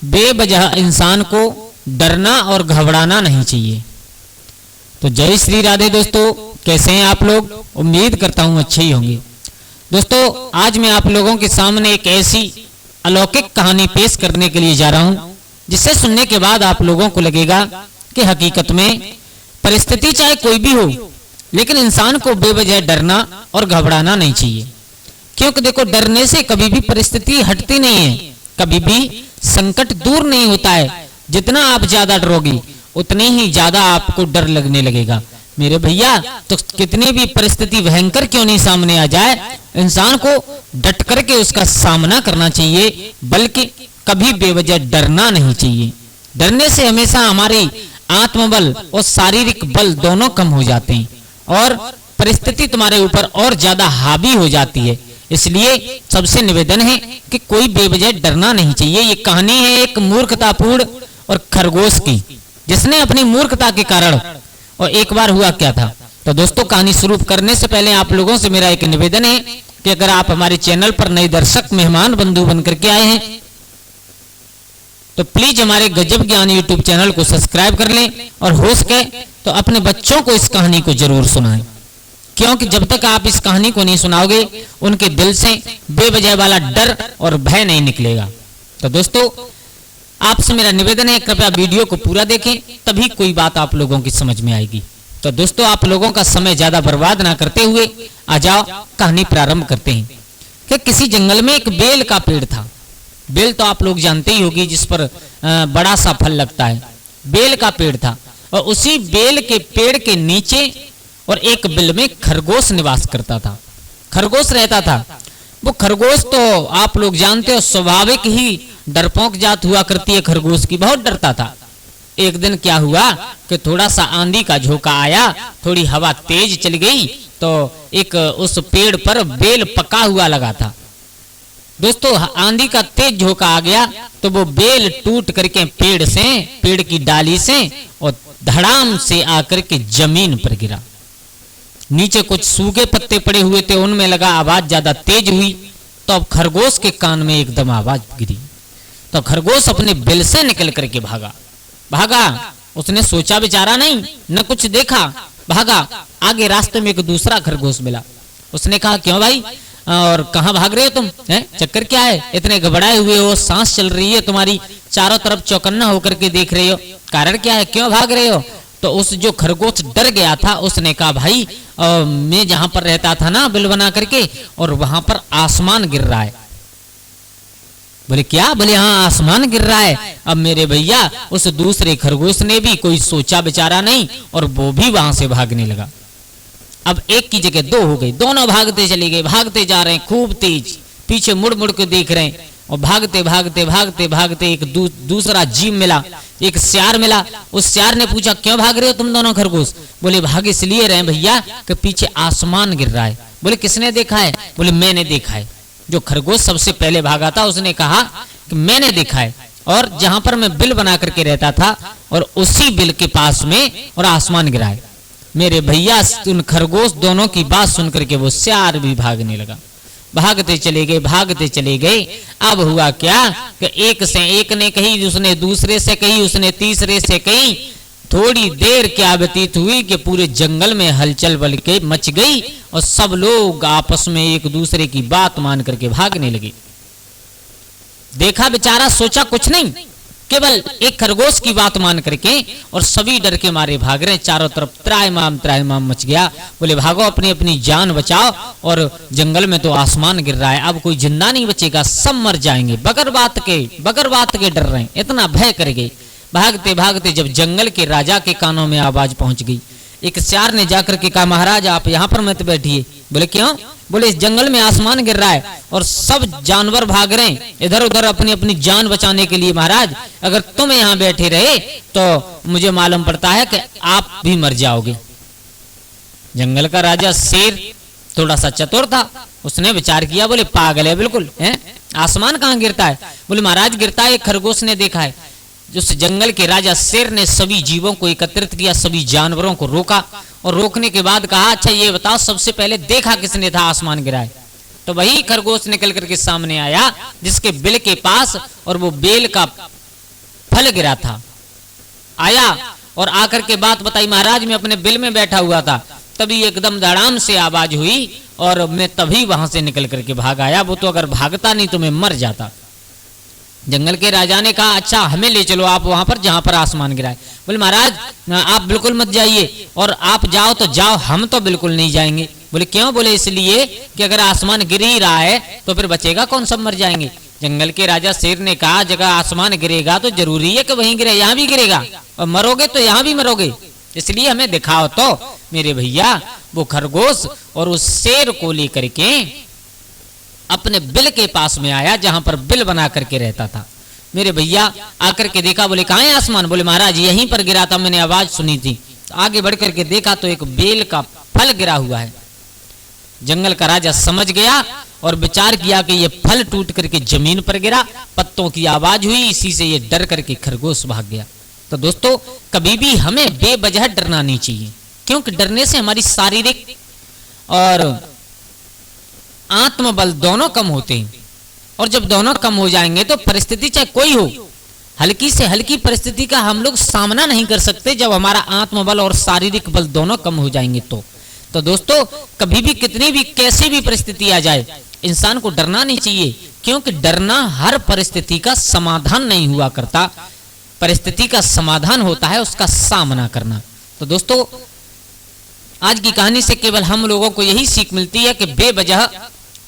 बेवजह इंसान को डरना और घबराना नहीं चाहिए। तो जय श्री राधे दोस्तों, कैसे हैं आप लोग? उम्मीद करता हूं अच्छे ही होंगे। दोस्तों, आज मैं आप लोगों के सामने एक ऐसी अलौकिक कहानी पेश करने के लिए जा रहा हूं जिसे सुनने के बाद आप लोगों को लगेगा कि हकीकत में परिस्थिति चाहे कोई भी हो, लेकिन इंसान को बेवजह डरना और घबराना नहीं चाहिए। क्योंकि देखो, डरने से कभी भी परिस्थिति हटती नहीं है, कभी भी संकट दूर नहीं होता है। जितना आप ज्यादा डरोगे उतने ही ज्यादा आपको डर लगने लगेगा। मेरे भैया, तो कितनी भी परिस्थिति भयंकर क्यों नहीं सामने आ जाए, इंसान को डट करके उसका सामना करना चाहिए, बल्कि कभी बेवजह डरना नहीं चाहिए। डरने से हमेशा हमारी आत्मबल और शारीरिक बल दोनों कम हो जाते हैं और परिस्थिति तुम्हारे ऊपर और ज्यादा हावी हो जाती है। इसलिए सबसे निवेदन है कि कोई बेवजह डरना नहीं चाहिए। ये कहानी है एक मूर्खतापूर्ण और खरगोश की, जिसने अपनी मूर्खता के कारण, और एक बार हुआ क्या था। तो दोस्तों, कहानी शुरू करने से पहले आप लोगों से मेरा एक निवेदन है कि अगर आप हमारे चैनल पर नए दर्शक मेहमान बंधु बनकर के आए हैं तो प्लीज हमारे गजब ज्ञान यूट्यूब चैनल को सब्सक्राइब कर लें और हो सके तो अपने बच्चों को इस कहानी को जरूर सुनाएं, क्योंकि जब तक आप इस कहानी को नहीं सुनाओगे उनके दिल से बेवजह वाला डर और भय नहीं निकलेगा। तो दोस्तों, आपसे मेरा निवेदन है, कृपया वीडियो को पूरा देखें, तभी कोई बात आप लोगों की समझ में आएगी। तो दोस्तों, आप लोगों का समय ज्यादा बर्बाद ना करते हुए आ जाओ, कहानी प्रारंभ करते हैं। कि किसी जंगल में एक बेल का पेड़ था। बेल तो आप लोग जानते ही होगी, जिस पर बड़ा सा फल लगता है। बेल का पेड़ था और उसी बेल के पेड़ के नीचे और एक बिल में खरगोश निवास करता था। खरगोश रहता था। वो खरगोश तो आप लोग जानते हो, स्वाभाविक ही डरपोक जात हुआ करती है खरगोश की, बहुत डरता था। एक दिन क्या हुआ कि थोड़ा सा आंधी का झोंका आया, थोड़ी हवा तेज चल गई, तो एक उस पेड़ पर बेल पका हुआ लगा था। दोस्तों, आंधी का तेज झोंका आ गया तो वो बेल टूट करके पेड़ की डाली से और धड़ाम से आकर के जमीन पर गिरा। नीचे कुछ सूखे पत्ते पड़े हुए थे, उनमें लगा, आवाज ज्यादा तेज हुई तो अब खरगोश के कान में एकदम आवाज गिरी। तो खरगोश अपने बिल से निकल करके भागा। उसने सोचा विचारा नहीं, न कुछ देखा, भागा। आगे रास्ते में एक दूसरा खरगोश मिला। उसने कहा, क्यों भाई, और कहां भाग रहे हो तुम? चक्कर क्या है? इतने घबराए हुए हो, सांस चल रही है तुम्हारी, चारों तरफ चौकन्ना होकर के देख रहे हो, कारण क्या है, क्यों भाग रहे हो? तो उस जो खरगोश डर गया था, उसने कहा, भाई मैं जहां पर रहता था ना बिल बना करके, और वहां पर आसमान गिर रहा है। बोले क्या? बोले हाँ, आसमान गिर रहा है। अब मेरे भैया, उस दूसरे खरगोश ने भी कोई सोचा विचारा नहीं और वो भी वहां से भागने लगा। अब एक की जगह दो हो गई, दोनों भागते चले गए, भागते जा रहे हैं खूब तेज, पीछे मुड़ मुड़ के देख रहे हैं और भागते भागते भागते भागते एक दूसरा जीव मिला, एक सियार मिला। उस सियार ने पूछा, क्यों भाग रहे हो तुम दोनों खरगोश? बोले भाग इसलिए रहे भैया कि पीछे आसमान गिर रहा है। बोले किसने देखा है? बोले मैंने देखा है। जो खरगोश सबसे पहले भागा था उसने कहा कि मैंने देखा है, और जहां पर मैं बिल बना करके रहता था और उसी बिल के पास में और आसमान गिरा है। मेरे भैया, उन खरगोश दोनों की बात सुनकर के वो सियार भी भागने लगा। भागते चले गए। अब हुआ क्या कि एक से एक ने कही, उसने दूसरे से कही, उसने तीसरे से कही। थोड़ी देर क्या व्यतीत हुई कि पूरे जंगल में हलचल बल के मच गई और सब लोग आपस में एक दूसरे की बात मान करके भागने लगे। देखा बेचारा, सोचा कुछ नहीं, केवल एक खरगोश की बात मान करके, और सभी डर के मारे भाग रहे। चारों तरफ त्राहिमाम मच गया। बोले भागो, अपनी अपनी जान बचाओ, और जंगल में तो आसमान गिर रहा है, अब कोई जिंदा नहीं बचेगा, सब मर जाएंगे। बगैर बात के डर रहे हैं, इतना भय कर गए। भागते भागते जब जंगल के राजा के कानों में आवाज पहुंच गई, एक सियार ने जाकर के कहा, महाराज आप यहाँ पर मत बैठिए। बोले क्यों? बोले इस जंगल में आसमान गिर रहा है और सब जानवर भाग रहे हैं इधर उधर अपनी अपनी जान बचाने के लिए। महाराज, अगर तुम यहाँ बैठे रहे तो मुझे मालूम पड़ता है कि आप भी मर जाओगे। जंगल का राजा शेर थोड़ा सा चतुर था, उसने विचार किया। बोले पागल है बिल्कुल, आसमान कहाँ गिरता है? बोले महाराज गिरता है, खरगोश ने देखा है। उस जंगल के राजा शेर ने सभी जीवों को एकत्रित किया, सभी जानवरों को रोका, और रोकने के बाद कहा, अच्छा ये बताओ सबसे पहले देखा किसने था आसमान गिरा है? तो वही खरगोश निकल करके सामने आया जिसके बिल के पास और वो बेल का फल गिरा था। आया और आकर के बात बताई, महाराज मैं अपने बिल में बैठा हुआ था, तभी एकदम धड़ाम से आवाज हुई और मैं तभी वहां से निकल करके भाग आया। वो तो अगर भागता नहीं तो मैं मर जाता। जंगल के राजा ने कहा अच्छा हमें ले चलो आप वहां पर जहां पर आसमान गिरा है। बोले महाराज आप बिल्कुल मत जाइए, और आप जाओ तो जाओ, हम तो बिल्कुल नहीं जाएंगे। बोले क्यों? बोले इसलिए कि अगर आसमान गिर ही रहा है तो फिर बचेगा कौन, सब मर जाएंगे। जंगल के राजा शेर ने कहा जगह आसमान गिरेगा तो जरूरी है कि वहीं गिरे, यहाँ भी गिरेगा, और मरोगे तो यहाँ भी मरोगे, इसलिए हमें दिखाओ तो। मेरे भैया वो खरगोश और उस शेर को लेकर के अपने बिल के पास में आया जहां पर बिल बना करके रहता था। मेरे भैया आकर के देखा, बोले कहाँ है आसमान? बोले महाराज यहीं पर गिरा था, मैंने आवाज सुनी थी। आगे बढ़ करके देखा तो एक बेल का फल गिरा हुआ है। जंगल का राजा समझ गया और विचार किया कि ये फल टूट करके जमीन पर गिरा, पत्तों की आवाज हुई, इसी से ये डर करके खरगोश भाग गया। तो दोस्तों कभी भी हमें बेवजह डरना नहीं चाहिए, क्योंकि डरने से हमारी शारीरिक और आत्मबल दोनों कम होते हैं, और जब दोनों कम हो जाएंगे तो परिस्थिति चाहे कोई हो, हल्की से हल्की परिस्थिति का हम लोग सामना नहीं कर सकते जब हमारा आत्मबल और शारीरिक बल दोनों कम हो जाएंगे। तो दोस्तों कभी भी कितनी भी कैसी भी परिस्थिति आ जाए इंसान को डरना नहीं चाहिए, क्योंकि डरना हर परिस्थिति का समाधान नहीं हुआ करता। परिस्थिति का समाधान होता है उसका सामना करना। तो दोस्तों आज की कहानी से केवल हम लोगों को यही सीख मिलती है कि बेवजह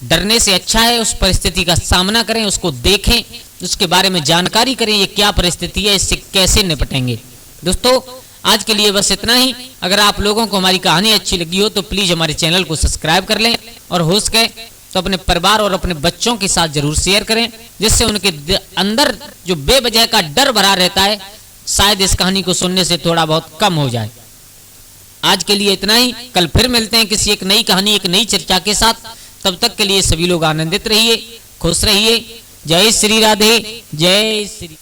डरने से अच्छा है उस परिस्थिति का सामना करें, उसको देखें, उसके बारे में जानकारी करें, ये क्या परिस्थिति है, इससे कैसे निपटेंगे। दोस्तों आज के लिए बस इतना ही। अगर आप लोगों को हमारी कहानी अच्छी लगी हो तो प्लीज हमारे चैनल को सब्सक्राइब कर लें, और हो सके तो अपने परिवार और अपने बच्चों के साथ जरूर शेयर करें, जिससे उनके अंदर जो बेवजह का डर भरा रहता है शायद इस कहानी को सुनने से थोड़ा बहुत कम हो जाए। आज के लिए इतना ही, कल फिर मिलते हैं किसी एक नई कहानी, एक नई चर्चा के साथ। तब तक के लिए सभी लोग आनंदित रहिए, खुश रहिए। जय श्री राधे, जय श्री।